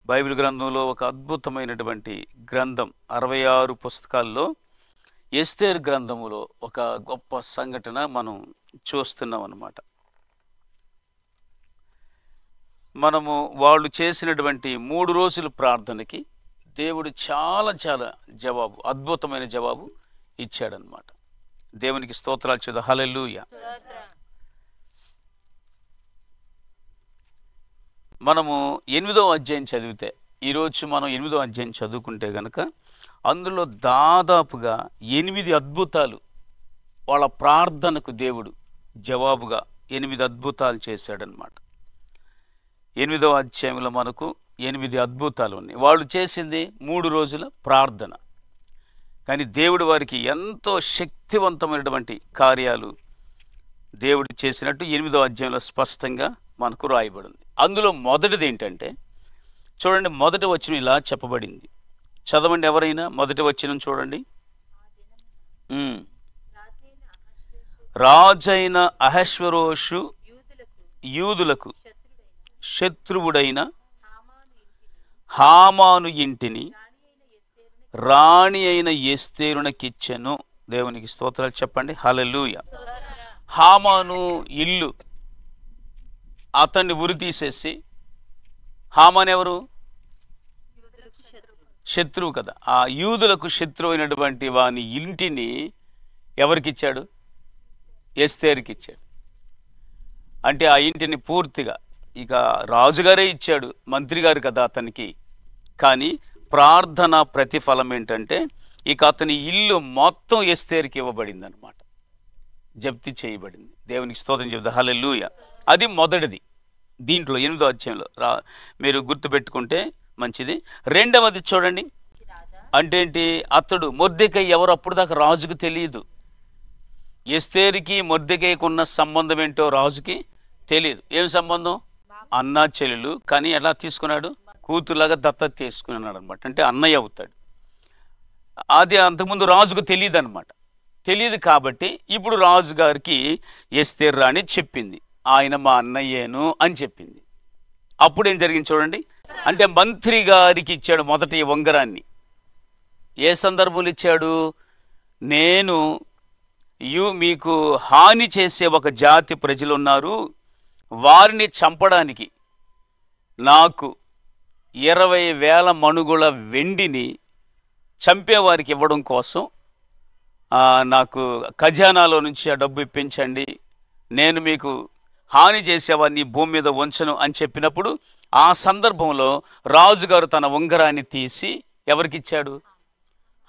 Bible గ్రంథంలో ఒక అద్భుతమైనటువంటి గ్రంథం 66 పుస్తకాల్లో ఎస్తేరు గ్రంథములో ఒక గొప్ప సంఘటన మనం చూస్తున్నాం అన్నమాట. మనము వాళ్ళు చేసినటువంటి 3 రోజుల ప్రార్థనకి దేవుడు చాలా జవాబు, అద్భుతమైన జవాబు ఇచ్చాడనమాట. దేవునికి స్తోత్రాలు చేద్దాం. హల్లెలూయా. మనము 8వ అధ్యాయం చదివితే, ఈరోజు మనం 8వ అధ్యాయం చదువుకుంటే గనక అందులో దాదాపుగా 8 అద్భుతాలు, వాళ్ళ ప్రార్థనకు దేవుడు జవాబుగా 8 అద్భుతాలు చేశాడనమాట. 8వ అధ్యాయంలో మనకు 8 అద్భుతాలు ఉన్నాయి. వాళ్ళు చేసింది 3 రోజుల ప్రార్థన, కానీ దేవుడు వారికి ఎంతో శక్తివంతమైనటువంటి కార్యాలు దేవుడు చేసినట్టు 8వ అధ్యాయంలో స్పష్టంగా మనకు రాయబడింది. అందులో మొదటిది ఏంటంటే, చూడండి, మొదటి వచనం ఇలా చెప్పబడింది. చదవండి ఎవరైనా, మొదటి వచనం చూడండి. రాజైన అహష్వేరోషు యూదులకు శత్రువుడైన హామాను ఇంటిని రాణి అయిన ఎస్తేరునకిచ్చెను. దేవునికి స్తోత్రాలు చెప్పండి. హల్లెలూయా. హామాను ఇల్లు అతన్ని ఉరి తీసేసి, హామాన్ ఎవరు? శత్రువు కదా. ఆ యూదులకు శత్రువు అయినటువంటి వాని ఇంటిని ఎవరికిచ్చాడు? ఎస్తేరుకి ఇచ్చాడు. అంటే ఆ ఇంటిని పూర్తిగా ఇక రాజుగారే ఇచ్చాడు, మంత్రి గారు కదా అతనికి. కానీ ప్రార్థన ప్రతిఫలం ఏంటంటే, ఇక అతని ఇల్లు మొత్తం ఎస్తేరుకి ఇవ్వబడింది అనమాట, జప్తి చేయబడింది. దేవునికి స్తోత్రం చెప్తా. హల్లెలూయా. అది మొదటిది దీంట్లో 8వ అధ్యాయంలో మీరు గుర్తుపెట్టుకుంటే మంచిది. రెండవది చూడండి, అంటే ఏంటి? అతడు మొర్దెకై ఎవరు అప్పుడు దాకా రాజుకు తెలియదు. ఎస్తేరుకి మొర్దెకైకి ఉన్న సంబంధం ఏంటో రాజుకి తెలియదు. ఏం సంబంధం? అన్నా చెల్లెలు. కానీ ఎలా తీసుకున్నాడు? కూతురులాగా దత్తత తీసుకున్నాడు అనమాట. అంటే అన్నయ్య అవుతాడు. అది అంతకుముందు రాజుకు తెలియదు అనమాట. తెలియదు కాబట్టి ఇప్పుడు రాజుగారికి ఎస్తేరు రాణి చెప్పింది, ఆయన మా అన్నయ్యేను అని చెప్పింది. అప్పుడు ఏం జరిగింది చూడండి. అంటే మంత్రి గారికి ఇచ్చాడు మొదటి ఉంగరాన్ని. ఏ సందర్భంలో ఇచ్చాడు? నేను మీకు హాని చేసే ఒక జాతి ప్రజలు ఉన్నారు, వారిని చంపడానికి నాకు 20,000 మణుగుల వెండిని చంపేవారికి ఇవ్వడం కోసం నాకు ఖజానాలో నుంచి ఆ డబ్బు ఇప్పించండి, నేను మీకు హాని చేసేవాడిని భూమి మీద ఉంచను అని చెప్పినప్పుడు, ఆ సందర్భంలో రాజుగారు తన ఉంగరాన్ని తీసి ఎవరికిచ్చాడు?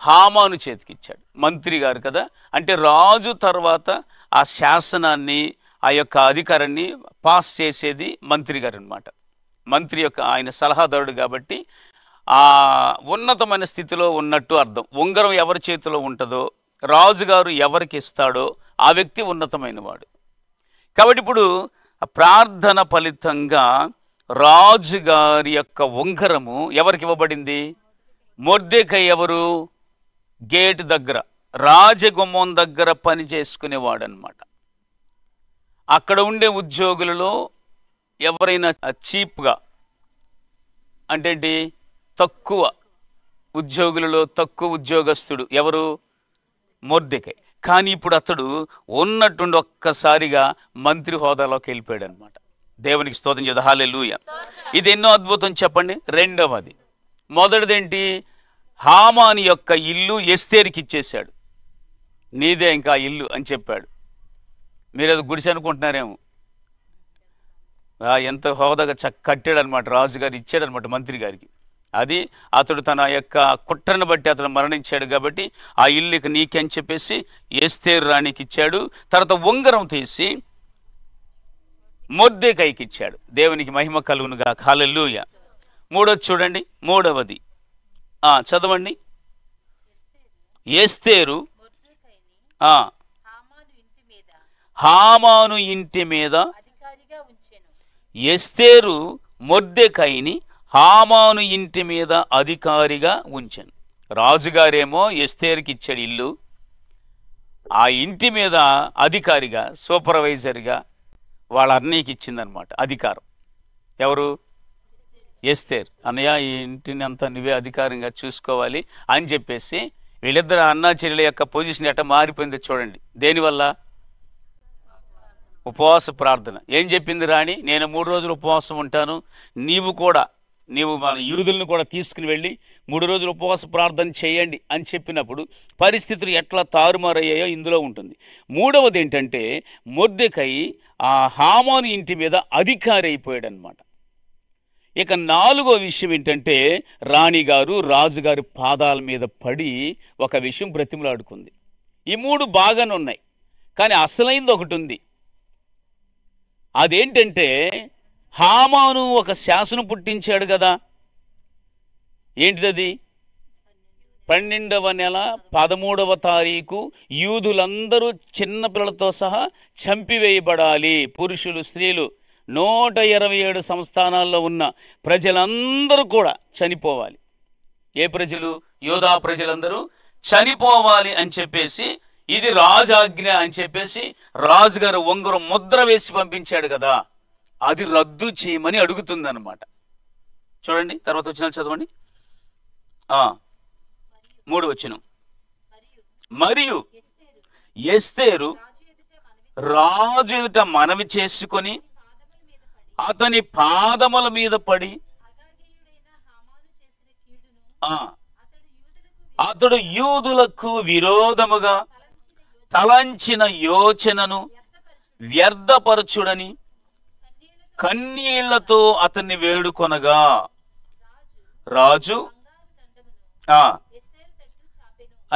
హామాను చేతికిచ్చాడు. మంత్రి గారు కదా. అంటే రాజు తర్వాత ఆ శాసనాన్ని, ఆ యొక్క అధికారాన్ని పాస్ చేసేది మంత్రి గారు అనమాట. మంత్రి యొక్క ఆయన సలహాదారుడు కాబట్టి ఆ ఉన్నతమైన స్థితిలో ఉన్నట్టు అర్థం. ఉంగరం ఎవరి చేతిలో ఉంటుందో, రాజుగారు ఎవరికి ఇస్తాడో ఆ వ్యక్తి ఉన్నతమైన వాడు. కాబట్టి ఇప్పుడు ప్రార్థన ఫలితంగా రాజుగారి యొక్క ఉంగరము ఎవరికి ఇవ్వబడింది? మొర్దెకై ఎవరు? గేట్ దగ్గర, రాజగుమ్మం దగ్గర పని చేసుకునేవాడనమాట. అక్కడ ఉండే ఉద్యోగులలో ఎవరైనా చీప్గా, అంటే ఏంటి, తక్కువ ఉద్యోగులలో తక్కువ ఉద్యోగస్తుడు ఎవరు? మొర్దెకై. కానీ ఇప్పుడు అతడు ఉన్నట్టుండి ఒక్కసారిగా మంత్రి హోదాలోకి వెళ్ళిపోయాడు అనమాట. దేవునికి స్తోత్రం చేద్దాం. హల్లెలూయా. ఇది ఎన్నో అద్భుతం చెప్పండి. రెండవది, మొదటిదేంటి? హామాను యొక్క ఇల్లు ఎస్తేరుకి ఇచ్చేశాడు. నీదే ఇంకా ఇల్లు అని చెప్పాడు. మీరు అది గుడిసె అనుకుంటున్నారేమో. ఎంత హోదాగా కట్టాడు అనమాట, రాజుగారు ఇచ్చాడనమాట మంత్రి గారికి. అది అతడు తన యొక్క కుట్రను బట్టి అతడు మరణించాడు కాబట్టి ఆ ఇల్లుకి నీకే అని చెప్పేసి ఎస్తేరు రాణికి ఇచ్చాడు. తర్వాత ఉంగరం తీసి మొర్దెకైకి ఇచ్చాడు. దేవునికి మహిమ కలుగునుగా. హల్లెలూయా. మూడోది చూడండి, మూడవది చదవండి. ఎస్తేరు హామాను ఇంటి మీద, ఎస్తేరు మొర్దెకైని హామాను ఇంటి మీద అధికారిగా ఉంచాను. రాజుగారేమో ఎస్తేరుకి ఇచ్చాడు ఇల్లు, ఆ ఇంటి మీద అధికారిగా, సూపర్వైజర్గా వాళ్ళ అన్నయ్యకి ఇచ్చిందనమాట అధికారం. ఎవరు? ఎస్తేర్, అన్నయ్య ఈ ఇంటిని అంతా నువ్వే అధికారంగా చూసుకోవాలి అని చెప్పేసి వీళ్ళిద్దరు అన్నా చెల్లెల యొక్క పొజిషన్ ఎట్లా మారిపోయింది చూడండి. దేనివల్ల? ఉపవాస ప్రార్థన. ఏం చెప్పింది రాణి? నేను 3 రోజులు ఉపవాసం ఉంటాను, నీవు మన యూదులను కూడా తీసుకుని వెళ్ళి 3 రోజులు ఉపవాస ప్రార్థన చేయండి అని చెప్పినప్పుడు పరిస్థితులు ఎట్లా తారుమారయ్యాయో ఇందులో ఉంటుంది. మూడవది ఏంటంటే మొర్దెకై ఆ హామాను ఇంటి మీద అధికారి అయిపోయాడు అనమాట. ఇక 4వ విషయం ఏంటంటే రాణిగారు రాజుగారి పాదాల మీద పడి ఒక విషయం బ్రతిమలాడుకుంది. ఈ 3 బాగానే ఉన్నాయి, కానీ అసలైంది ఒకటి ఉంది. అదేంటంటే హామాను ఒక శాసనం పుట్టించాడు కదా. ఏంటిది? 12వ నెల 13వ తారీఖు యూదులందరూ చిన్నపిల్లలతో సహా చంపివేయబడాలి. పురుషులు, స్త్రీలు 127 సంస్థానాల్లో ఉన్న ప్రజలందరూ కూడా చనిపోవాలి. ఏ ప్రజలు? యోధా ప్రజలందరూ చనిపోవాలి అని చెప్పేసి, ఇది రాజాజ్ఞ అని చెప్పేసి రాజుగారు ఉంగరం ముద్ర వేసి పంపించాడు కదా. అది రద్దు చేయమని అడుగుతుంది అన్నమాట. చూడండి, తర్వాత వచ్చిన చదవండి. 3వ వచనం. మరియు ఎస్తేరు రాజు ఎదుట మనవి చేసుకొని అతని పాదముల మీద పడి అతడు యూదులకు విరోధముగా తలంచిన యోచనను వ్యర్థపరచుడని కన్నీళ్లతో అతన్ని వేడుకొనగా రాజు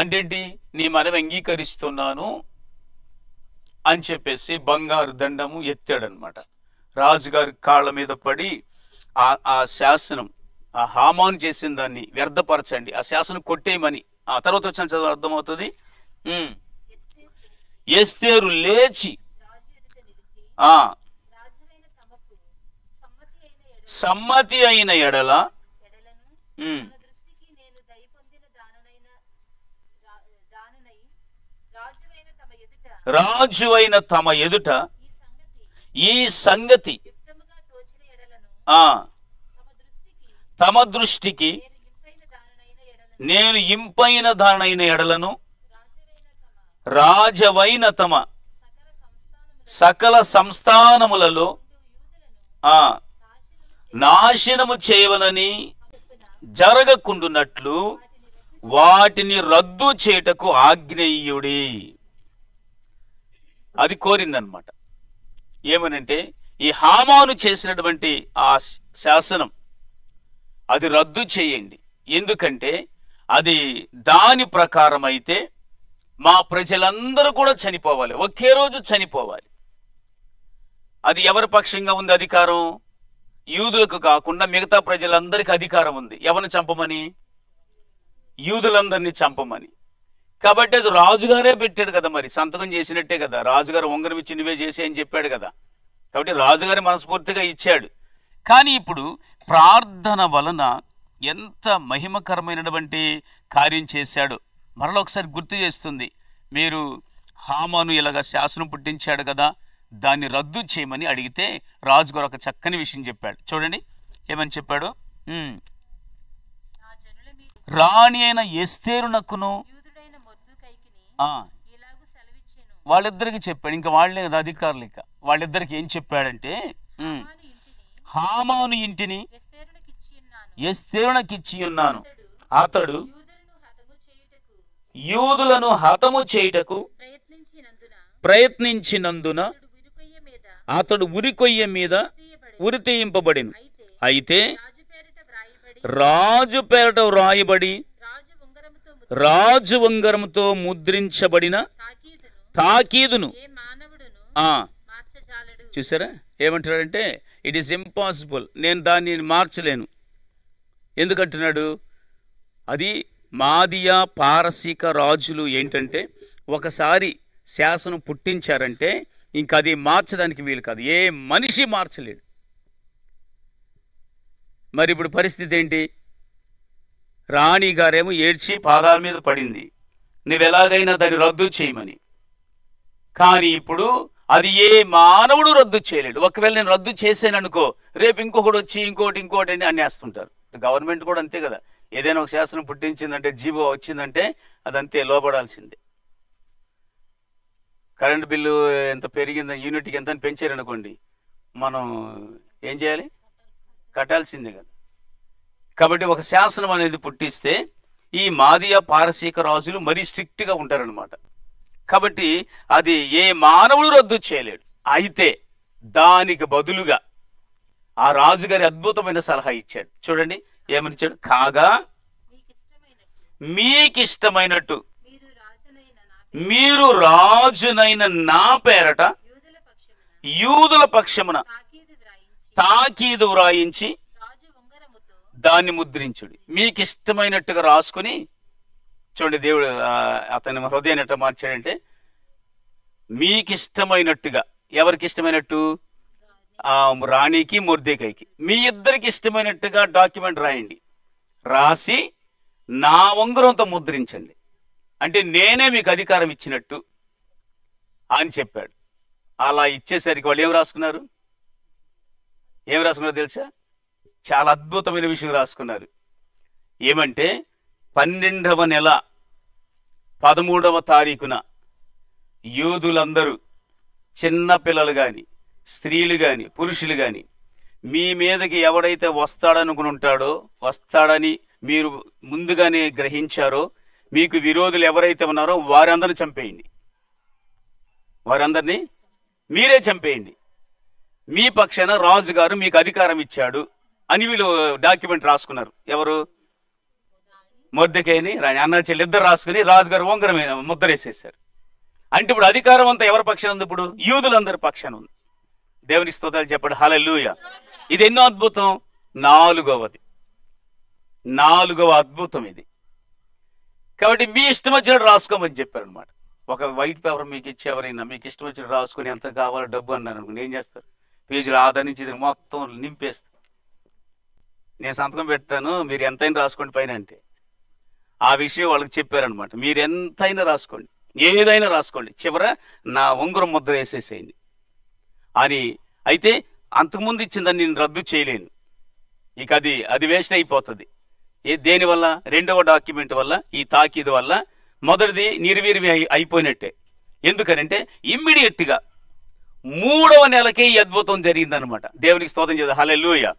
అంటే నీ మనవి అంగీకరిస్తున్నాను అని చెప్పేసి బంగారు దండము ఎత్తాడనమాట. రాజుగారి కాళ్ళ మీద పడి ఆ శాసనం, ఆ హామాను చేసిన దాన్ని వ్యర్థపరచండి, ఆ శాసనం కొట్టేయమని. ఆ తర్వాత వచ్చిన చదువు అర్థమవుతుంది. ఎస్తేరు లేచి సమ్మతి అయిన ఎడల రాజు అయిన తమ ఎదుట ఈ సంగతి తమ దృష్టికి నేను ఇంపైన దానైన ఎడలను రాజవైన తమ సకల సంస్థానములలో నాశనము చేయవలని జరగకుండునట్లు వాటిని రద్దు చేయుటకు ఆజ్ఞేయుడి. అది కోరిందనమాట. ఏమనంటే ఈ హామాను చేసినటువంటి ఆ శాసనం అది రద్దు చేయండి. ఎందుకంటే అది దాని ప్రకారం అయితే మా ప్రజలందరూ కూడా చనిపోవాలి, ఒకే రోజు చనిపోవాలి. అది ఎవరి పక్షంగా ఉంది అధికారం? యూదులకు కాకుండా మిగతా ప్రజలందరికీ అధికారం ఉంది. ఎవరిని చంపమని? యూదులందరినీ చంపమని. కాబట్టి అది రాజుగారే పెట్టాడు కదా, మరి సంతకం చేసినట్టే కదా. రాజుగారు ఉంగరం ఇచ్చి నువ్వే చేసి అని చెప్పాడు కదా. కాబట్టి రాజుగారి మనస్ఫూర్తిగా ఇచ్చాడు. కానీ ఇప్పుడు ప్రార్థన వలన ఎంత మహిమకరమైనటువంటి కార్యం చేశాడు మరలా ఒకసారి గుర్తు చేస్తుంది. మీరు హామాను ఇలాగ శాసనం పుట్టించాడు కదా, దాన్ని రద్దు చేయమని అడిగితే రాజుగారు ఒక చక్కని విషయం చెప్పాడు. చూడండి ఏమని చెప్పాడు. రాణి అయిన ఎస్తేరునకును వాళ్ళిద్దరికి చెప్పాడు. ఇంకా వాళ్ళే కదా అధికారులు. ఇక వాళ్ళిద్దరికి ఏం చెప్పాడంటే హామాను ఇంటిని ఎస్తేరునకిచ్చి ఉన్నాను, అతడు యూదులను హతము చేయుటకు ప్రయత్నించినందున అతడు ఉరికొయ్య మీద ఉరితీయింపబడిను. అయితే రాజు పేరట వ్రాయబడి రాజు ఉంగరముతో ముద్రించబడిన తాకీదును చూసారా ఏమంటాడంటే ఇట్ ఈస్ ఇంపాసిబుల్, నేను దాన్ని మార్చలేను. ఎందుకంటున్నాడు? అది మాదియా పారసీక రాజులు ఏంటంటే ఒకసారి శాసనం పుట్టించారంటే ఇంక అది మార్చడానికి వీలు కాదు, ఏ మనిషి మార్చలేడు. మరి ఇప్పుడు పరిస్థితి ఏంటి? రాణి గారేమో ఏడ్చి పాదాల మీద పడింది, నువ్వెలాగైనా దాన్ని రద్దు చేయమని. కానీ ఇప్పుడు అది ఏ మానవుడు రద్దు చేయలేడు. ఒకవేళ నేను రద్దు చేశాను అనుకో, రేపు ఇంకొకటి వచ్చి ఇంకోటి అని అనేస్తుంటారు. గవర్నమెంట్ కూడా అంతే కదా, ఏదైనా ఒక శాసనం పుట్టించిందంటే, జీవో వచ్చిందంటే అదంతే లోబడాల్సిందే. కరెంటు బిల్లు ఎంత పెరిగిందో, యూనిట్కి ఎంత అని పెంచారనుకోండి, మనం ఏం చేయాలి? కట్టాల్సిందే కదా. కాబట్టి ఒక శాసనం అనేది పుట్టిస్తే ఈ మాదియా పారసీక రాజులు మరీ స్ట్రిక్ట్గా ఉంటారనమాట. కాబట్టి అది ఏ మానవుడు రద్దు చేయలేడు. అయితే దానికి బదులుగా ఆ రాజుగారి అద్భుతమైన సలహా ఇచ్చాడు. చూడండి ఏమని ఇచ్చాడు? కాగా మీకిష్టమైనట్టు మీరు రాజునైన నా పేరట యూదుల పక్షమున తాకీదు వ్రాయించి దాన్ని ముద్రించుడి. మీకు ఇష్టమైనట్టుగా రాసుకుని, చూడండి దేవుడు అతని హృదయాన్ని ఎట్లా మార్చాడంటే, మీకు ఇష్టమైనట్టుగా. ఎవరికి ఇష్టమైనట్టు? రాణికి మొర్దెకైకి. మీ ఇద్దరికి ఇష్టమైనట్టుగా డాక్యుమెంట్ రాయండి, రాసి నా ఉంగరంతో ముద్రించండి, అంటే నేనే మీకు అధికారం ఇచ్చినట్టు అని చెప్పాడు. అలా ఇచ్చేసరికి వాళ్ళు ఏం రాసుకున్నారు తెలుసా? చాలా అద్భుతమైన విషయం రాసుకున్నారు. ఏమంటే 12వ నెల 13వ తారీఖున యూదులందరూ, చిన్న పిల్లలు కానీ, స్త్రీలు కానీ, పురుషులు కానీ, మీ మీదకి ఎవడైతే వస్తాడని మీరు ముందుగానే గ్రహించారో, మీకు విరోధులు ఎవరైతే ఉన్నారో వారందరిని చంపేయండి. వారందరినీ మీరే చంపేయండి. మీ పక్షాన రాజుగారు మీకు అధికారం ఇచ్చాడు అని వీళ్ళు డాక్యుమెంట్ రాసుకున్నారు. ఎవరు? మొర్దెకైని రాణి, అన్న చెల్లి ఇద్దరు రాసుకుని రాజుగారు ఉంగరం ముద్రేసేసారు. అంటే ఇప్పుడు అధికారం అంతా ఎవరి పక్షాన ఉంది? ఇప్పుడు యూదులందరి పక్షాన ఉంది. దేవుని స్తోత్రాలు చెప్పండి. హల్లెలూయా. ఇది ఎన్నో అద్భుతం? 4వ అద్భుతం ఇది. కాబట్టి మీ ఇష్టం వచ్చినట్టు రాసుకోమని చెప్పారు అనమాట. ఒక వైట్ పేపర్ మీకు ఇచ్చి ఎవరైనా మీకు ఇష్టం వచ్చినట్టు రాసుకొని ఎంత కావాలో డబ్బు అన్నారు అనుకోండి, ఏం చేస్తారు? పేజీలు ఆదరించి ఇది మొత్తం నింపేస్తారు. నేను సంతకం పెడతాను, మీరు ఎంతైనా రాసుకోండి పైన అంటే. ఆ విషయం వాళ్ళకి చెప్పారనమాట. మీరు ఎంతైనా రాసుకోండి, ఏదైనా రాసుకోండి, చివర నా ఉంగరం ముద్ర వేసేసేయండి అని. అయితే అంతకుముందు ఇచ్చిందని నేను రద్దు చేయలేను, ఇక అది వేస్ట్ అయిపోతుంది. దేనివల్ల? 2వ డాక్యుమెంట్ వల్ల, ఈ తాకీదు వల్ల. మొదటిది నిర్వీర్యం అయిపోయినట్టే. ఎందుకనంటే ఇమ్మీడియట్గా 3వ నెలకే ఈ అద్భుతం జరిగిందనమాట. దేవునికి స్తోత్రం చేద్దాం. హల్లెలూయా.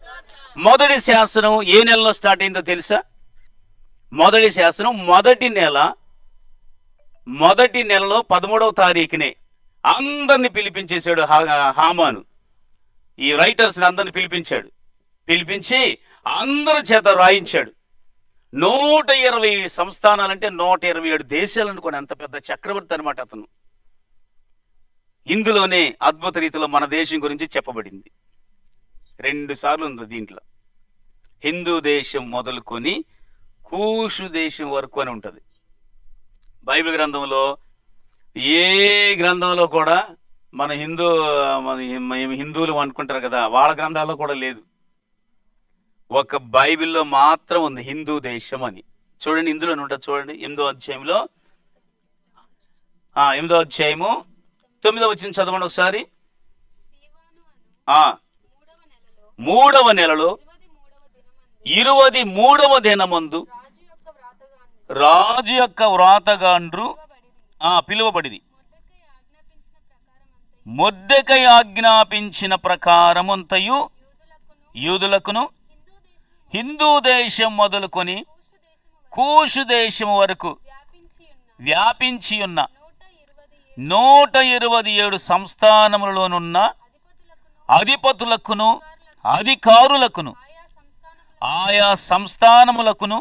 మొదటి శాసనం ఏ నెలలో స్టార్ట్ అయిందో తెలుసా? మొదటి శాసనం మొదటి నెలలో 13వ తారీఖునే అందరిని పిలిపించేశాడు హామాను. ఈ రైటర్స్ని అందరిని పిలిపించి అందరి చేత రాయించాడు. 120 సంస్థానాలంటే 127 దేశాలు అనుకోండి, అంత పెద్ద చక్రవర్తి అనమాట అతను. ఇందులోనే అద్భుత రీతిలో మన దేశం గురించి చెప్పబడింది. 2 సార్లు ఉంది దీంట్లో. హిందూ దేశం మొదలుకొని కూషు దేశం వరకు అని ఉంటుంది బైబిల్ గ్రంథంలో. ఏ గ్రంథంలో కూడా మన హిందువులు అనుకుంటారు కదా, వాళ్ళ గ్రంథాల్లో కూడా లేదు. ఒక బైబిల్లో మాత్రం ఉంది హిందూ దేశం అని. చూడండి ఇందులోనే ఉంటుంది. చూడండి 8వ అధ్యాయంలో 8వ అధ్యాయము 9వ వచనం చదవండి ఒకసారి. 3వ నెలలో 23వ దినమందు రాజు యొక్క వ్రాతగాండ్రు పిలువబడిది. మొర్దెకై ఆజ్ఞాపించిన ప్రకారమంతయు యూదులకును హిందూ దేశం మొదలుకొని కూషు దేశం వరకు వ్యాపించి ఉన్న 127 సంస్థానములలోనున్న అధిపతులకును అధికారులకును ఆయా సంస్థానములకును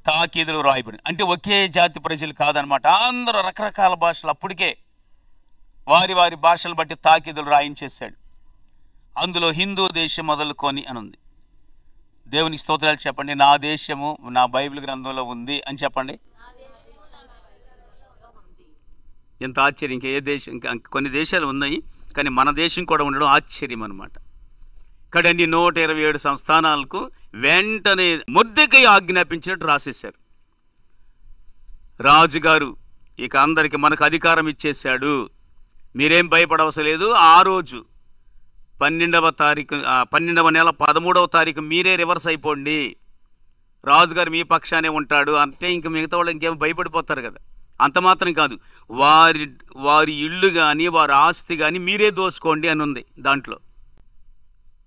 తాకీదులు రాయబడి. అంటే ఒకే జాతి ప్రజలు కాదనమాట, అందరూ రకరకాల భాషలు. అప్పటికే వారి భాషలు బట్టి తాకీదులు రాయించేశాడు. అందులో హిందూ దేశం మొదలుకొని అని ఉంది. దేవునికి స్తోత్రాలు చెప్పండి. నా దేశము నా బైబిల్ గ్రంథంలో ఉంది అని చెప్పండి. ఎంత ఆశ్చర్యం! ఇంకా ఏ దేశం, ఇంకా కొన్ని దేశాలు ఉన్నాయి కానీ మన దేశం కూడా ఉండడం ఆశ్చర్యం అనమాట. ఇక్కడండి 127 సంస్థానాలకు వెంటనే మొర్దెకై ఆజ్ఞాపించినట్టు రాసేశారు. రాజుగారు ఇక అందరికి మనకు అధికారం ఇచ్చేశాడు, మీరేం భయపడవసరం లేదు. ఆ రోజు 12వ తారీఖు 12వ నెల 13వ తారీఖు మీరే రివర్స్ అయిపోండి, రాజుగారు మీ పక్షానే ఉంటాడు అంటే ఇంక మిగతా వాళ్ళు ఇంకేం భయపడిపోతారు కదా. అంత మాత్రం కాదు, వారి ఇళ్ళు కానీ వారి ఆస్తి కానీ మీరే దోచుకోండి అని ఉంది. దాంట్లో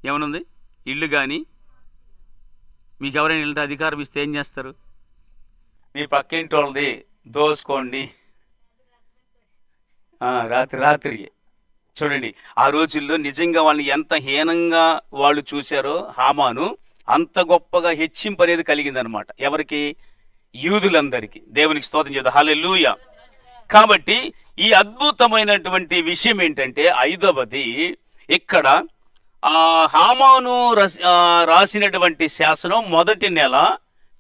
ఏమనుంది? ఇళ్ళు కానీ మీకు ఎవరైనా ఇళ్ళ అధికారం ఇస్తే ఏం చేస్తారు? మీ పక్కింటి వాళ్ళది దోచుకోండి. రాత్రి చూడండి, ఆ రోజుల్లో నిజంగా వాళ్ళని ఎంత హీనంగా వాళ్ళు చూశారో హామాను అంత గొప్పగా హెచ్చింపు అనేది కలిగిందనమాట. ఎవరికి? యూదులందరికీ. దేవునికి స్తోత్రం చేద్దాం, హల్లెలూయా. కాబట్టి ఈ అద్భుతమైనటువంటి విషయం ఏంటంటే, 5వది ఇక్కడ హామాను రాసినటువంటి శాసనం మొదటి నెల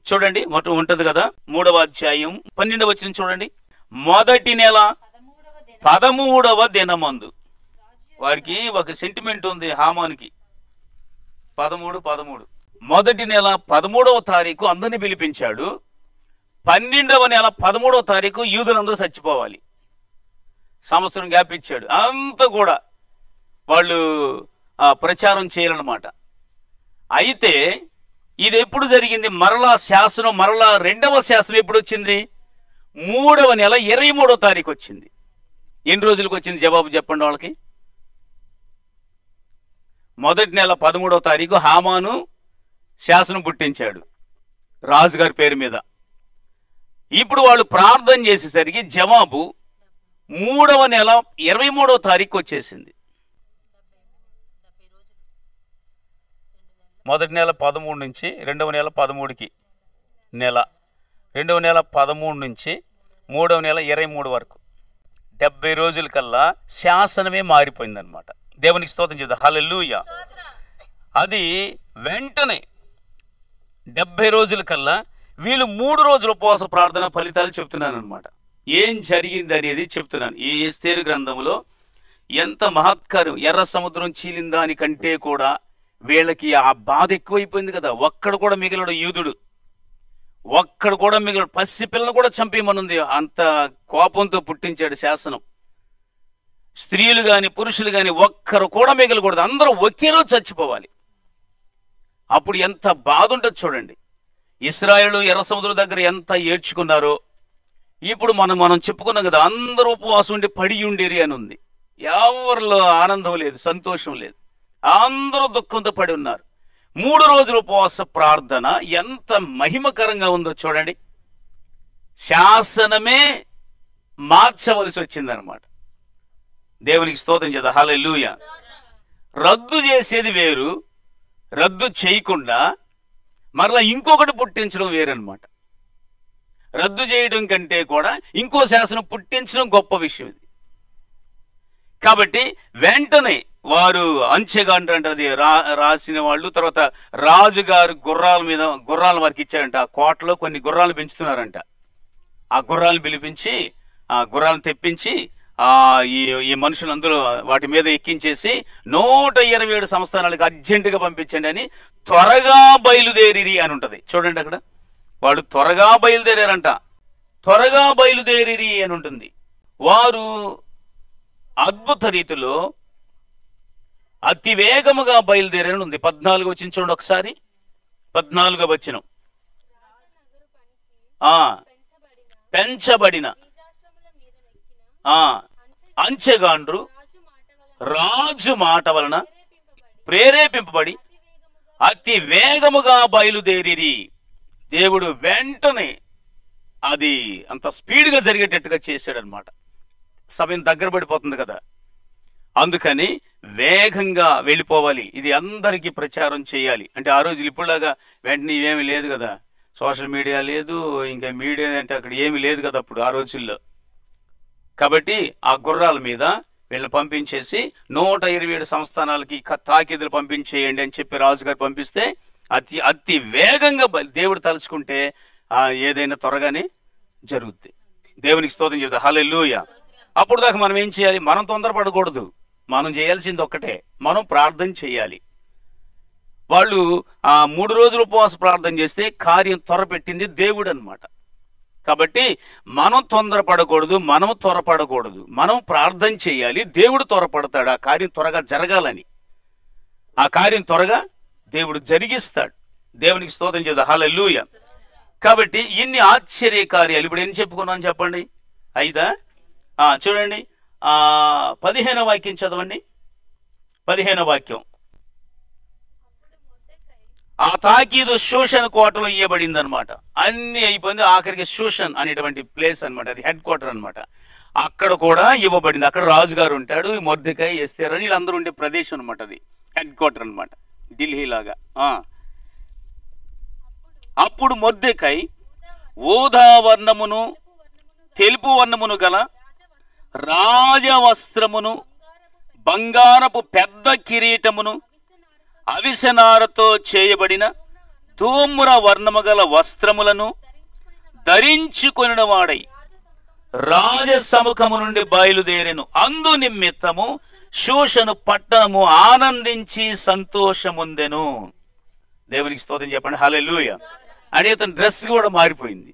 చూడండి, ఉంటుంది కదా, 3వ అధ్యాయం 12వ వచనం చూడండి. మొదటి నెల 13వ దినమందు. వారికి ఒక సెంటిమెంట్ ఉంది హామానుకి. 13 మొదటి నెల 13వ తారీఖు అందరినీ పిలిపించాడు. 12వ నెల 13వ తారీఖు యూదులందరూ చచ్చిపోవాలి. సంవత్సరం గ్యాప్ ఇచ్చాడు. అంతా కూడా వాళ్ళు ప్రచారం చేయాలన్నమాట. అయితే ఇది ఎప్పుడు జరిగింది? మరలా శాసనం, మరలా 2వ శాసనం ఎప్పుడు వచ్చింది? 3వ నెల 23వ తారీఖు వచ్చింది. ఎన్ని రోజులకు వచ్చింది జవాబు చెప్పండి వాళ్ళకి? మొదటి నెల 13వ తారీఖు హామాను శాసనం పుట్టించాడు రాజుగారి పేరు మీద. ఇప్పుడు వాళ్ళు ప్రార్థన చేసేసరికి జవాబు 3వ నెల 23వ తారీఖు వచ్చేసింది. మొదటి నెల 13 నుంచి 2వ నెల 13కి నెల, 2వ నెల 13 నుంచి 3వ నెల 23 వరకు 70 రోజుల కల్లా శాసనమే మారిపోయిందనమాట. దేవునికి స్తోత్రం చేద్దాం, హల్లెలూయా. అది వెంటనే 70 రోజుల కల్లా వీళ్ళు 3 రోజుల ఉపవాస ప్రార్థన ఫలితాలు చెప్తున్నాను అనమాట. ఏం జరిగింది అనేది చెప్తున్నాను. ఈ ఎస్తేరు గ్రంథంలో ఎంత మహత్కారం. ఎర్ర సముద్రం చీలిన దానికంటే కూడా వీళ్ళకి ఆ బాధ ఎక్కువైపోయింది కదా. ఒక్కడు కూడా మిగిలడు యూదుడు, ఒక్కడు కూడా మిగిలడు. పసి పిల్లను కూడా చంపేయమనుంది, అంత కోపంతో పుట్టించాడు శాసనం. స్త్రీలు కానీ పురుషులు కానీ ఒక్కరు కూడా మిగలకూడదు, అందరూ ఒకే రోజు చచ్చిపోవాలి. అప్పుడు ఎంత బాధ ఉంటుంది చూడండి. ఇశ్రాయేలు ఎర్ర సముద్రం దగ్గర ఎంత ఏడ్చుకున్నారో. ఇప్పుడు మనం చెప్పుకున్నాం కదా, అందరూ ఉపవాసం ఉండి పడి ఉండేరి అని ఉంది. ఎవరిలో ఆనందం లేదు, సంతోషం లేదు, అందరూ దుఃఖంతో పడి ఉన్నారు. 3 రోజుల ఉపవాస ప్రార్థన ఎంత మహిమకరంగా ఉందో చూడండి. శాసనమే మార్చవలసి వచ్చిందనమాట. దేవునికి స్తోత్రం చేద్దాం, హల్లెలూయా. రద్దు చేసేది వేరు, రద్దు చేయకుండా మరలా ఇంకొకటి పుట్టించడం వేరనమాట. రద్దు చేయడం కంటే కూడా ఇంకో శాసనం పుట్టించడం గొప్ప విషయం ఇది. కాబట్టి వెంటనే వారు అంచెగాండ్రు అంటే అది రాసిన వాళ్ళు, తర్వాత రాజుగారు గుర్రాలు వారికి ఇచ్చారంట. ఆ కోటలో కొన్ని గుర్రాలు పెంచుతున్నారంట. ఆ గుర్రాలను పిలిపించి, ఆ గుర్రాలను తెప్పించి ఈ మనుషులందరూ వాటి మీద ఎక్కించేసి 127 సంస్థానాలకు అర్జెంటుగా పంపించండి అని త్వరగా బయలుదేరి అని ఉంటుంది చూడండి. అక్కడ వాళ్ళు త్వరగా బయలుదేరారంట. త్వరగా బయలుదేరి అని ఉంటుంది. వారు అద్భుత రీతిలో అతి వేగముగా బయలుదేరని ఉంది. 14 వచ్చిన చూడండి ఒకసారి. 14 వచనం. పెంచబడిన అంచెగాండ్రు రాజు మాట వలన ప్రేరేపింపబడి అతి వేగముగా బయలుదేరి. దేవుడు వెంటనే అది అంత స్పీడ్గా జరిగేటట్టుగా చేశాడనమాట. సమయం దగ్గర పడిపోతుంది కదా, అందుకని వేగంగా వెళ్ళిపోవాలి. ఇది అందరికీ ప్రచారం చేయాలి. అంటే ఆ రోజులు ఇప్పుడులాగా వెంటనే ఏమీ లేదు కదా, సోషల్ మీడియా లేదు, ఇంకా మీడియా అంటే అక్కడ ఏమీ లేదు కదా అప్పుడు ఆ రోజుల్లో. కాబట్టి ఆ గుర్రాల మీద వీళ్ళని పంపించేసి 127 సంస్థానాలకి తాకీదులు పంపించేయండి అని చెప్పి రాజుగారు పంపిస్తే అతి వేగంగా దేవుడు తలుచుకుంటే ఏదైనా త్వరగానే జరుగుద్ది. దేవునికి స్తోత్రం చెప్తా, హల్లెలూయా. అప్పుడు దాకా మనం ఏం చేయాలి? మనం తొందరపడకూడదు. మనం చేయాల్సింది ఒక్కటే, మనం ప్రార్థన చేయాలి. వాళ్ళు 3 రోజులు ఉపవాస ప్రార్థన చేస్తే కార్యం త్వరపెట్టింది దేవుడు అనమాట. కాబట్టి మనం తొందరపడకూడదు, మనం త్వరపడకూడదు. మనం ప్రార్థన చేయాలి, దేవుడు త్వరపడతాడు ఆ కార్యం త్వరగా జరగాలని. ఆ కార్యం త్వరగా దేవుడు జరిగిస్తాడు. దేవునికి స్తోత్రం చేద్దాం. హల్లెలూయా. కాబట్టి ఇన్ని ఆశ్చర్య కార్యాలు ఇప్పుడు ఎన్ని చెప్పుకున్నాం చెప్పండి? 5. చూడండి, 15వ వాక్యం చదవండి. 15వ వాక్యం. ఆ తాకీదు షూషన్ కోటలో ఇవ్వబడింది అనమాట. అన్ని అయిపోయింది, ఆఖరికి షూషన్ అనేటువంటి ప్లేస్ అనమాట, అది హెడ్ క్వార్టర్ అనమాట. అక్కడ కూడా ఇవ్వబడింది. అక్కడ రాజుగారు ఉంటాడు, మొర్దెకై, ఎస్తేర్ అని వీళ్ళందరూ ఉండే ప్రదేశం అనమాట. అది హెడ్ క్వార్టర్ అనమాట, ఢిల్లీ లాగా. అప్పుడు మొర్దెకై ఊదా వర్ణమును తెలుపు వర్ణమును గల రాజవస్త్రమును, బంగారపు పెద్ద కిరీటమును, అవిసెనారతో చేయబడిన ధూమ్ర వర్ణము గల వస్త్రములను ధరించుకొనిన వాడై రాజసముఖము నుండి బయలుదేరెను. అందు నిమిత్తము షూషను పట్టణము ఆనందించి సంతోషముందెను. దేవునికి స్తోత్రం చెప్పండి. హల్లెలూయా. అంటే అతని డ్రెస్ కూడా మారిపోయింది.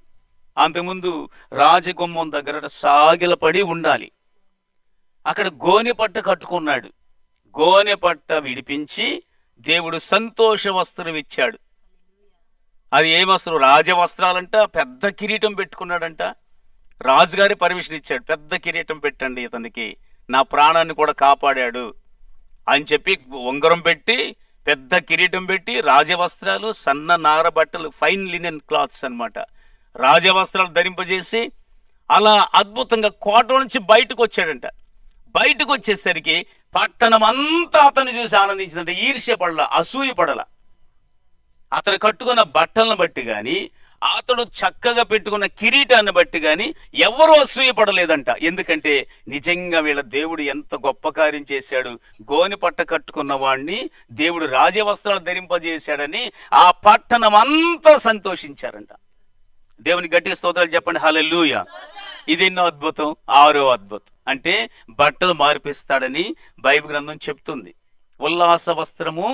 అంతకుముందు రాజగుమ్మం దగ్గర సాగిలపడి ఉండాలి, అక్కడ గోనె పట్ట కట్టుకున్నాడు. గోనె పట్ట విడిపించి దేవుడు సంతోష వస్త్రం ఇచ్చాడు. అది ఏ వస్త్రం? రాజవస్త్రాలంట. పెద్ద కిరీటం పెట్టుకున్నాడంట. రాజుగారి పర్మిషన్ ఇచ్చాడు, పెద్ద కిరీటం పెట్టండి ఇతనికి, నా ప్రాణాన్ని కూడా కాపాడాడు అని చెప్పి ఉంగరం పెట్టి, పెద్ద కిరీటం పెట్టి, రాజవస్త్రాలు, సన్న నార బట్టలు, ఫైన్ లినెన్ క్లాత్స్ అన్నమాట, రాజవస్త్రాలు ధరింపజేసి అలా అద్భుతంగా కోట నుంచి బయటకు వచ్చాడంట. బయటకు వచ్చేసరికి పట్టణం అంతా అతను చూసి ఆనందించిందంట. ఈర్ష్య పడల, అసూయ పడల. అతను కట్టుకున్న బట్టలను బట్టి కానీ, అతడు చక్కగా పెట్టుకున్న కిరీటాన్ని బట్టి కానీ ఎవరూ అసూయ పడలేదంట. ఎందుకంటే నిజంగా వీళ్ళ దేవుడు ఎంత గొప్ప కార్యం చేశాడు. గోనె పట్ట కట్టుకున్న వాడిని దేవుడు రాజవస్త్రాలు ధరింపజేశాడని ఆ పట్టణం అంతా సంతోషించారంట. దేవుని గట్టిగా స్తోత్రాలు చెప్పండి. హల్లెలూయా. ఇది ఎన్నో అద్భుతం? 6వ అద్భుతం. అంటే బట్టలు మార్పిస్తాడని బైబిల్ గ్రంథం చెప్తుంది. ఉల్లాస వస్త్రము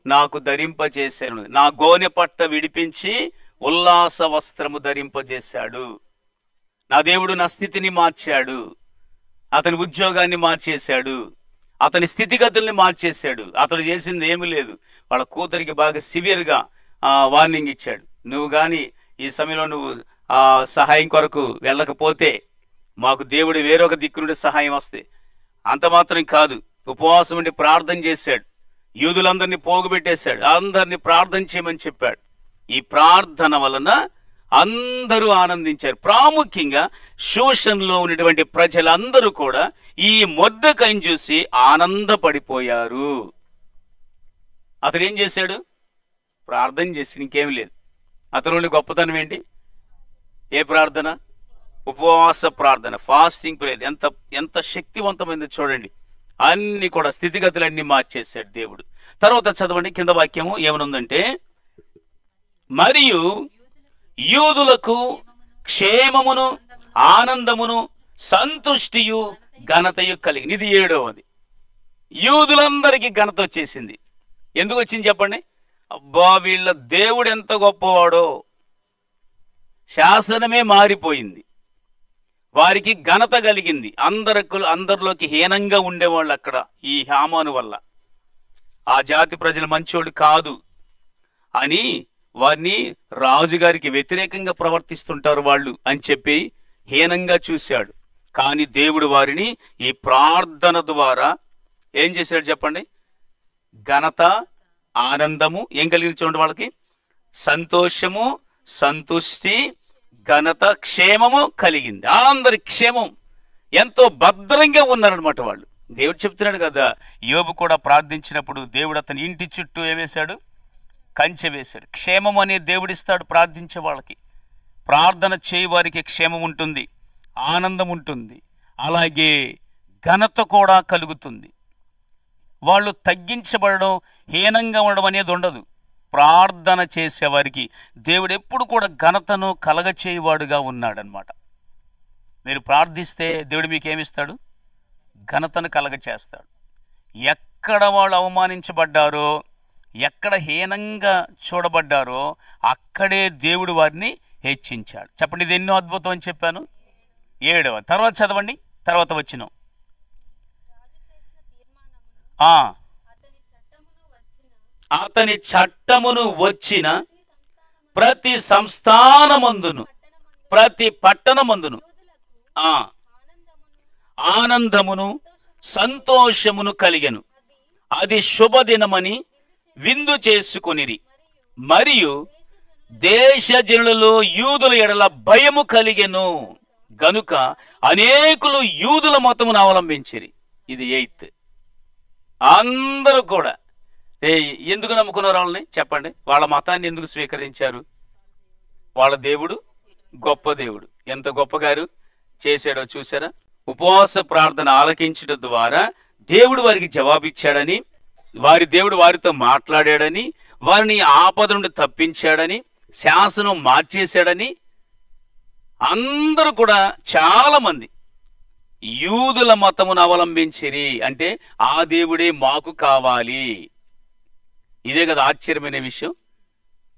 నాకు ధరింపజేశాడు, నా గోనె పట్ట విడిపించి ఉల్లాస వస్త్రము ధరింపజేశాడు. నా దేవుడు నా స్థితిని మార్చాడు, అతని ఉద్యోగాన్ని మార్చేశాడు, అతని స్థితిగతుల్ని మార్చేశాడు. అతడు చేసింది ఏమీ లేదు. వాళ్ళ కూతురికి బాగా సివియర్గా వార్నింగ్ ఇచ్చాడు. నువ్వు కానీ ఈ సమయంలో నువ్వు సహాయం కొరకు వెళ్ళకపోతే మాకు దేవుడు వేరొక దిక్కు నుండి సహాయం వస్తే. అంత మాత్రం కాదు, ఉపవాసం ఉండి ప్రార్థన చేశాడు. యూదులందరినీ పోగుపెట్టేశాడు, అందరినీ ప్రార్థన చేయమని చెప్పాడు. ఈ ప్రార్థన వలన అందరూ ఆనందించారు. ప్రాముఖ్యంగా షూషన్లో ఉన్నటువంటి ప్రజలందరూ కూడా ఈ మొర్దెకైని చూసి ఆనందపడిపోయారు. అతడు ఏం చేశాడు? ప్రార్థన చేసి, ఇంకేం లేదు. అతను గొప్పతనం ఏంటి? ఏ ప్రార్థన? ఉపవాస ప్రార్థన, ఫాస్టింగ్ ప్రేయర్. ఎంత శక్తివంతమైంది చూడండి. అన్ని కూడా స్థితిగతులన్నీ మార్చేశాడు దేవుడు. తర్వాత చదవండి కింద వాక్యము ఏమనుందంటే, మరియు యూదులకు క్షేమమును ఆనందమును సంతుష్టియు ఘనతయు కలిగింది. ఇది 7వది. యూదులందరికీ ఘనత వచ్చేసింది. ఎందుకు వచ్చింది చెప్పండి? అబ్బా, వీళ్ళ దేవుడు ఎంత గొప్పవాడో, శాసనమే మారిపోయింది, వారికి ఘనత కలిగింది. అందరిలోకి హీనంగా ఉండేవాళ్ళు అక్కడ ఈ హామాను వల్ల. ఆ జాతి ప్రజలు మంచోడు కాదు అని వారిని రాజుగారికి వ్యతిరేకంగా ప్రవర్తిస్తుంటారు వాళ్ళు అని చెప్పి హీనంగా చూశాడు. కానీ దేవుడు వారిని ఈ ప్రార్థన ద్వారా ఏం చేశాడు చెప్పండి? ఘనత, ఆనందము ఏం కలిగింది చూడండి. వాళ్ళకి సంతోషము, సంతుష్టి, ఘనత, క్షేమము కలిగింది. అందరి క్షేమం, ఎంతో భద్రంగా ఉన్నారనమాట వాళ్ళు. దేవుడు చెప్తున్నాడు కదా, యోబు కూడా ప్రార్థించినప్పుడు దేవుడు అతని ఇంటి చుట్టూ ఏమేశాడు? కంచె వేశాడు. క్షేమం అనే దేవుడిస్తాడు ప్రార్థించే వాళ్ళకి. ప్రార్థన చేయి వారికి క్షేమం ఉంటుంది, ఆనందం ఉంటుంది, అలాగే ఘనత కూడా కలుగుతుంది. వాళ్ళు తగ్గించబడడం, హీనంగా ఉండడం అనేది ఉండదు. ప్రార్థన చేసేవారికి దేవుడు ఎప్పుడు కూడా ఘనతను కలగచేయువాడుగా ఉన్నాడనమాట. మీరు ప్రార్థిస్తే దేవుడు మీకు ఏమిస్తాడు? ఘనతను కలగచేస్తాడు. ఎక్కడ వాళ్ళు అవమానించబడ్డారో, ఎక్కడ హీనంగా చూడబడ్డారో అక్కడే దేవుడు వారిని హెచ్చించాడు. చెప్పండి, ఇది ఎన్నో అద్భుతం అని చెప్పాను? 7వ. తర్వాత చదవండి, తర్వాత వచ్చిన అతని చట్టమును వచ్చిన ప్రతి సంస్థానమందును ప్రతి పట్టణమందును ఆనందమును సంతోషమును కలిగెను. అది శుభదినమని విందు చేసుకొనిరి. మరియు దేశజనులలో యూదుల ఎడల భయము కలిగెను గనుక అనేకులు యూదుల మతమును అవలంబించిరి. ఇది 8th. అందరూ కూడా ఎందుకు నమ్ముకున్నారు వాళ్ళని? చెప్పండి, వాళ్ళ మతాన్ని ఎందుకు స్వీకరించారు? వాళ్ళ దేవుడు గొప్ప దేవుడు. ఎంత గొప్పగారు చేశాడో చూసారా? ఉపవాస ప్రార్థన ఆలకించడం ద్వారా దేవుడు వారికి జవాబిచ్చాడని, వారి దేవుడు వారితో మాట్లాడాడని, వారిని ఆపద నుండి తప్పించాడని, శాసనం మార్చేశాడని అందరూ కూడా చాలా మంది యూదుల మతమును అవలంబించిరి. అంటే ఆ దేవుడే మాకు కావాలి. ఇదే కదా ఆశ్చర్యమైన విషయం.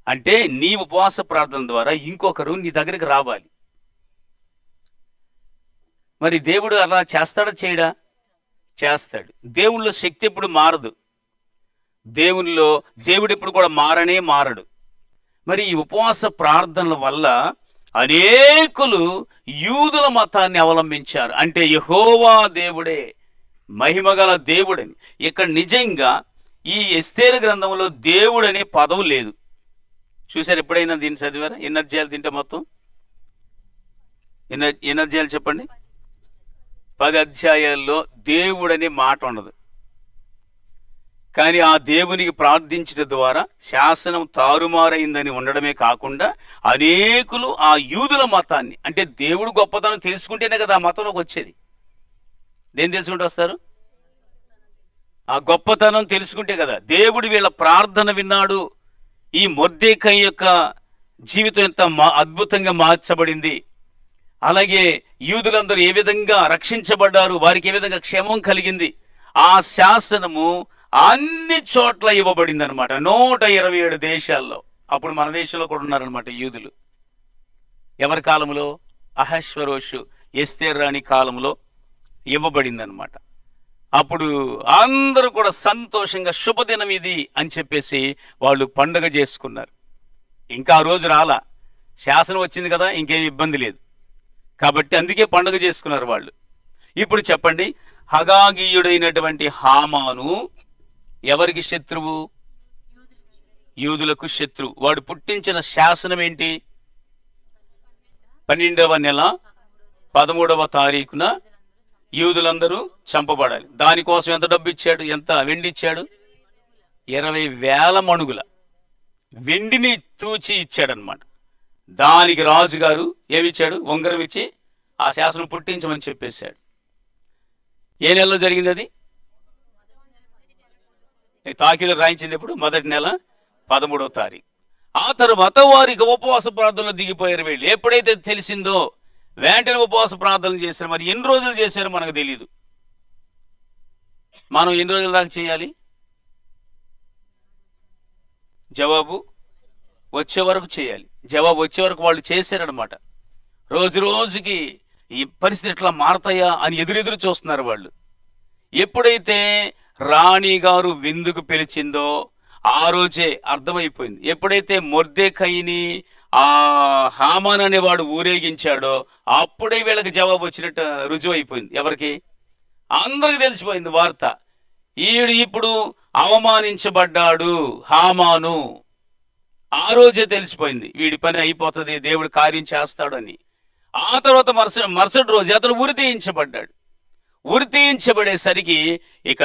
అంటే నీ ఉపవాస ప్రార్థన ద్వారా ఇంకొకరు నీ దగ్గరికి రావాలి. మరి దేవుడు అలా చేస్తాడా చేయడా? చేస్తాడు. దేవునిలో శక్తి ఎప్పుడు మారదు. దేవుడు ఎప్పుడు కూడా మారడు. మరి ఈ ఉపవాస ప్రార్థనల వల్ల అనేకులు యూదుల మతాన్ని అవలంబించారు. అంటే యెహోవా దేవుడే మహిమగల దేవుడని. ఇక్కడ నిజంగా ఈ ఎస్తేరు గ్రంథంలో దేవుడు అనే పదం లేదు. చూసారు? ఎప్పుడైనా దీన్ని చదివారా? ఎన్ని అధ్యాయాలు తింటే మొత్తం? ఎన్ని అధ్యాయాలు చెప్పండి? 10 అధ్యాయాల్లో దేవుడు అనే మాట ఉండదు. కానీ ఆ దేవునికి ప్రార్థించడం ద్వారా శాసనం తారుమారైందని ఉండడమే కాకుండా అనేకులు ఆ యూదుల మతాన్ని, అంటే దేవుడు గొప్పతనం తెలుసుకుంటేనే కదా ఆ మతంలోకి వచ్చేది. దేని తెలుసుకుంటూ వస్తారు? ఆ గొప్పతనం తెలుసుకుంటే కదా. దేవుడు వీళ్ళ ప్రార్థన విన్నాడు. ఈ మొర్దెకై యొక్క జీవితం ఎంత అద్భుతంగా మార్చబడింది. అలాగే యూదులందరూ ఏ విధంగా రక్షించబడ్డారు, వారికి ఏ విధంగా క్షేమం కలిగింది. ఆ శాసనము అన్ని చోట్ల ఇవ్వబడింది అనమాట. 127 దేశాల్లో. అప్పుడు మన దేశంలో కూడా ఉన్నారనమాట యూదులు. ఎవరి కాలంలో? అహష్వరోషు ఎస్తేరు రాణి కాలంలో ఇవ్వబడింది అనమాట. అప్పుడు అందరూ కూడా సంతోషంగా శుభదినం ఇది అని చెప్పేసి వాళ్ళు పండుగ చేసుకున్నారు. ఇంకా ఆ రోజు రాలా, శాసనం వచ్చింది కదా, ఇంకేం ఇబ్బంది లేదు కాబట్టి అందుకే పండుగ చేసుకున్నారు వాళ్ళు. ఇప్పుడు చెప్పండి, హగాగీయుడైనటువంటి హామాను ఎవరికి శత్రువు? యూదులకు శత్రువు. వాడు పుట్టించిన శాసనం ఏంటి? 12వ నెల 13వ తారీఖున యూదులందరూ చంపబడాలి. దానికోసం ఎంత డబ్బు ఇచ్చాడు? ఎంత వెండి ఇచ్చాడు? 20,000 మణుగుల వెండిని తూచి ఇచ్చాడనమాట. దానికి రాజుగారు ఏమిచ్చాడు? ఉంగరం ఇచ్చి ఆ శాసనం పుట్టించమని చెప్పేశాడు. ఏ నెలలో జరిగింది అది? తాకీదు రాయించింది ఎప్పుడు? మొదటి నెల 13వ తారీఖు. ఆ తర్వాత వారికి ఉపవాస ప్రార్థనలు దిగిపోయారు వీళ్ళు. ఎప్పుడైతే తెలిసిందో వెంటనే ఉపవాస ప్రార్థనలు చేశారు. మరి ఎన్ని రోజులు చేశారో మనకు తెలియదు. మనం ఎన్ని రోజుల దాకా చేయాలి? జవాబు వచ్చే వరకు చేయాలి. జవాబు వచ్చే వరకు వాళ్ళు చేశారనమాట. రోజు రోజుకి ఈ పరిస్థితి ఎట్లా మారతాయా అని ఎదురెదురు చూస్తున్నారు వాళ్ళు. ఎప్పుడైతే రాణి గారు విందుకు పిలిచిందో ఆ రోజే అర్థమైపోయింది. ఎప్పుడైతే మొర్దెకైని ఆ హామాన్ అనేవాడు ఊరేగించాడో అప్పుడే వీళ్ళకి జవాబు వచ్చినట్టు రుజువు అయిపోయింది. ఎవరికి? అందరికి తెలిసిపోయింది వార్త. ఈడు ఇప్పుడు అవమానించబడ్డాడు హామాను. ఆ రోజే తెలిసిపోయింది వీడి పని అయిపోతుంది, దేవుడు కార్యం చేస్తాడని. ఆ తర్వాత మరుసటి రోజు అతడు ఉరి తీయించబడ్డాడు. ఉరి తీయించబడేసరికి ఇక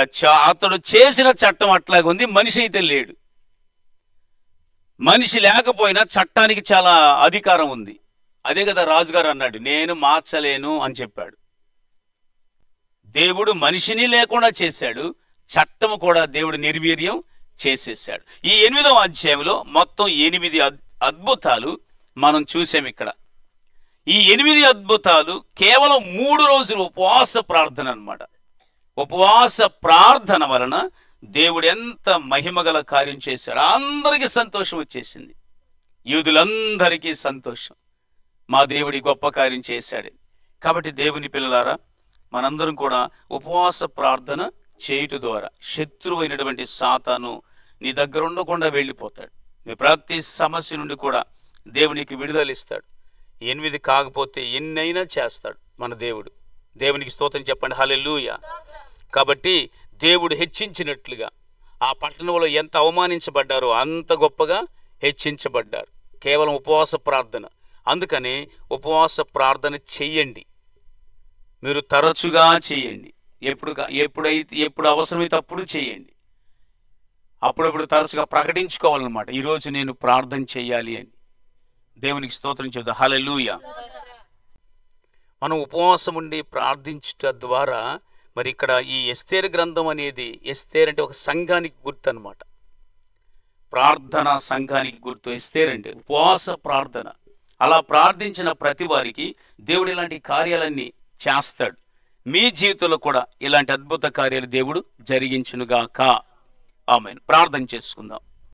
అతడు చేసిన చట్టం అట్లాగే ఉంది. మనిషి అయితే లేడు. మనిషి లేకపోయినా చట్టానికి చాలా అధికారం ఉంది. అదే కదా రాజుగారు అన్నాడు, నేను మార్చలేను అని చెప్పాడు. దేవుడు మనిషిని లేకుండా చేశాడు, చట్టము కూడా దేవుడు నిర్వీర్యం చేసేసాడు. ఈ 8వ అధ్యాయంలో మొత్తం 8 అద్భుతాలు మనం చూసాం. ఇక్కడ ఈ 8 అద్భుతాలు కేవలం 3 రోజులు ఉపవాస ప్రార్థన అన్నమాట. ఉపవాస ప్రార్థన వలన దేవుడు ఎంత మహిమగల కార్యం చేశాడు. అందరికీ సంతోషం వచ్చేసింది. యూదులందరికీ సంతోషం. మా దేవుడి గొప్ప కార్యం చేశాడు. కాబట్టి దేవుని పిల్లలారా, మనందరం కూడా ఉపవాస ప్రార్థన చేయుట ద్వారా శత్రువు అయినటువంటి సాతాను నీ దగ్గర ఉండకుండా వెళ్ళిపోతాడు. నీ ప్రతి సమస్య నుండి కూడా దేవునికి విడుదల ఇస్తాడు. 8 కాకపోతే ఎన్నైనా చేస్తాడు మన దేవుడు. దేవునికి స్తోత్రం చెప్పండి, హల్లెలూయా. కాబట్టి దేవుడు హెచ్చించినట్లుగా ఆ పట్టణంలో ఎంత అవమానించబడ్డారో అంత గొప్పగా హెచ్చించబడ్డారు కేవలం ఉపవాస ప్రార్థన. అందుకని ఉపవాస ప్రార్థన చెయ్యండి, మీరు తరచుగా చేయండి. ఎప్పుడు అవసరమైతే అప్పుడు చేయండి. అప్పుడప్పుడు తరచుగా ప్రకటించుకోవాలన్నమాట, ఈరోజు నేను ప్రార్థన చేయాలి అని. దేవునికి స్తోత్రం చెబుతా, హల్లెలూయా. మనం ఉపవాసం ఉండి ప్రార్థించుట ద్వారా మరి ఇక్కడ ఈ ఎస్తేరు గ్రంథం అనేది, ఎస్తేరు అంటే ఒక సంఘానికి గుర్తు అన్నమాట, ప్రార్థనా సంఘానికి గుర్తు. ఎస్తేరు అంటే ఉపవాస ప్రార్థన. అలా ప్రార్థించిన ప్రతి వారికి దేవుడు ఇలాంటి కార్యాలన్నీ చేస్తాడు. మీ జీవితంలో కూడా ఇలాంటి అద్భుత కార్యాలు దేవుడు జరిగించునుగాక. ఆమేన్. ప్రార్థన చేసుకుందాం.